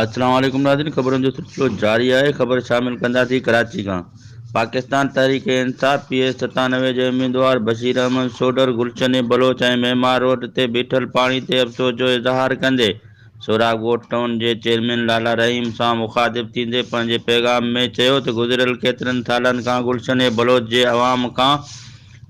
السلام علیکم ناظرین، خبروں جو سلسلو جاری ہے خبر شامل کنداسی کراچی کا پاکستان تحریک انصاف PS97 جو امیدوار بشیر احمد سوڈر گلشن بلوچ معمار روڈ تے بیٹھل پانی تے افسوس جو اظہار کندے سوراخ ڳوٺ ٽاؤن جے چیئرمین لالا رحیم سان مخاطب تھیندے پنهنجے پیغام میں چيو ته گذريل ڪيترن سالن کان گلشن بلوچ جي عوام کان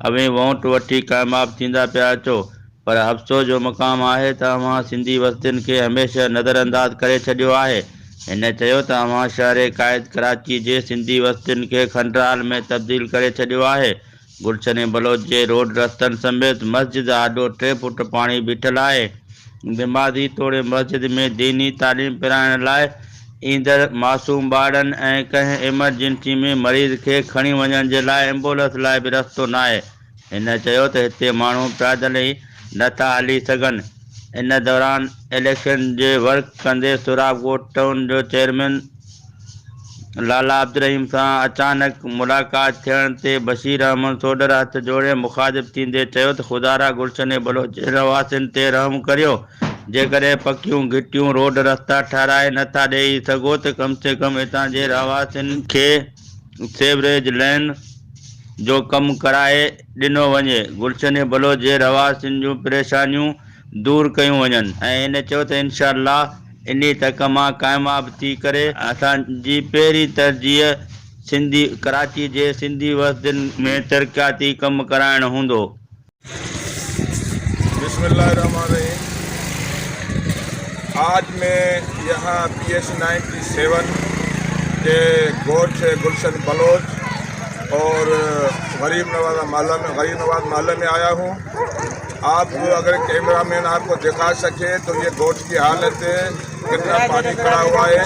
اوين ووٽ وٺي ڪامياب ٿيندا پيا اچو، پر افسوس جو مقام آهي ته اوهان سنڌي بستين کي هميشه نظر انداز ڪري ڇڏيو آهي. هن چيو ته اوهان شهر قائد کراچي جي سنڌي بستين کي کنڊرال ۾ تبديل ڪري ڇڏيو آهي. گلشن بلوچ جي روڊ رستن سميت مسجد آڏو 3 فٽ پاڻي بيٺل آهي. دماغي توڙي مسجد ۾ ديني تعليم پڙهائڻ لاءِ ايندڙ معصوم ٻارن ۽ ڪنهن ایمرجنسي ۾ مريض کي کڻي وڃڻ جي لاءِ ايمبولنس لاءِ به رستو ناهي. هن چيو ته هتي ماڻهو پيدل ئي نٿا هلي سگهن. ان دوران الیڪشن جي ورڪ کندي سوراخ ڳوٺ ٽاؤن جو چيئرمين لالا عبدالرحيم سان اچانڪ ملاقات ٿيڻ تي بشير احمد سوڊر هٿ جوڙي مخاطب ٿيندي چيو ته خدا را گلشن بلوچ جي رهواسين تي رحم ڪريو. جيڪڏهن پڪيون گهٽيون روڊ رستا ٺاهرائي نٿا ڏيئي سگهو ته کم سے کم هتان جي رهواسين کي سيوريج لائن جو ڪم ڪرائي ڏنو وڃي. گلشن بلوچ جي رهواسين جون پريشانيون دور ڪيون وڃن ۽ هن چيو ته انشاء الله انهي تڪ مان ڪامياب ٿي ڪري اسان جي پهرين ترجيح سنڌي ڪراچي جي سنڌي بستين ۾ ترقياتي ڪم ڪرائڻ هوندو. بسم اللہ الرحمن الرحیم. آج میں یہاں PS97 کے گوٹھ گلشن بلوچ اور غریب نواز محلہ میں آیا ہوں. آپ اگر کیمرہ مین آپ کو دکھا سکے تو یہ گوٹھ کی حالت ہے، کتنا پانی کھڑا ہوا ہے.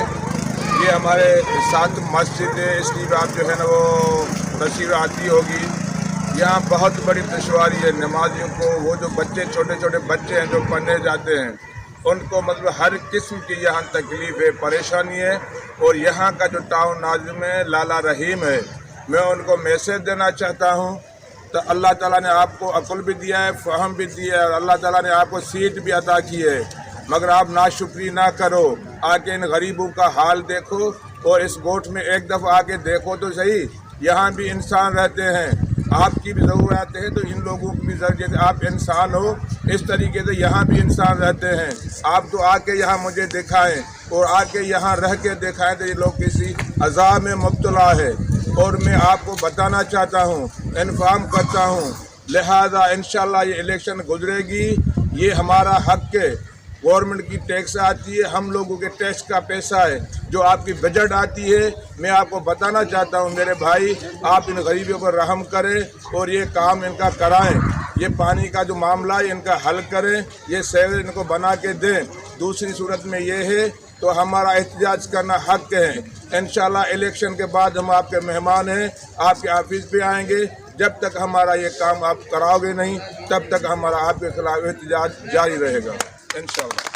یہ ہمارے ساتھ مسجد ہے، اس کی بات جو ہے نا وہ تصویر آتی ہوگی. یہاں بہت بڑی دشواری ہے نمازیوں کو. وہ جو بچے چھوٹے چھوٹے بچے ہیں جو پڑھنے جاتے ہیں ان کو مطلب ہر قسم کی یہاں تکلیف ہے، پریشانی ہے. اور یہاں کا جو ٹاؤن ناظم ہے لالا رحیم ہے، میں ان کو میسیج دینا چاہتا ہوں تو اللہ تعالیٰ نے آپ کو عقل بھی دیا ہے، فہم بھی دیا ہے، اور اللہ تعالیٰ نے آپ کو سیٹ بھی عطا کی ہے، مگر آپ ناشکری نہ کرو. آ کے ان غریبوں کا حال دیکھو اور اس گوٹھ میں ایک دفعہ آ کے دیکھو تو صحیح. یہاں بھی انسان رہتے ہیں، آپ کی بھی ضرورت ہے تو ان لوگوں کی بھی ضرورت ہے. آپ انسان ہو، اس طریقے سے یہاں بھی انسان رہتے ہیں. آپ تو آ کے یہاں مجھے دکھائیں اور آ کے یہاں رہ کے دکھائیں تو یہ لوگ کسی عذاب میں مبتلا ہے. اور میں آپ کو بتانا چاہتا ہوں، انفارم کرتا ہوں، لہذا انشاءاللہ یہ الیکشن گزرے گی. یہ ہمارا حق ہے. گورنمنٹ کی ٹیکس آتی ہے، ہم لوگوں کے ٹیکس کا پیسہ ہے. جو آپ کی بجٹ آتی ہے، میں آپ کو بتانا چاہتا ہوں میرے بھائی، آپ ان غریبوں پر رحم کریں اور یہ کام ان کا کرائیں. یہ پانی کا جو معاملہ ہے ان کا حل کریں، یہ سیوریج ان کو بنا کے دیں. دوسری صورت میں یہ ہے تو ہمارا احتجاج کرنا حق ہے. انشاءاللہ الیکشن کے بعد ہم آپ کے مہمان ہیں، آپ کے آفس پہ آئیں گے. جب تک ہمارا یہ کام آپ کراؤ گے نہیں تب تک ہمارا آپ کے خلاف احتجاج جاری رہے گا انشاءاللہ.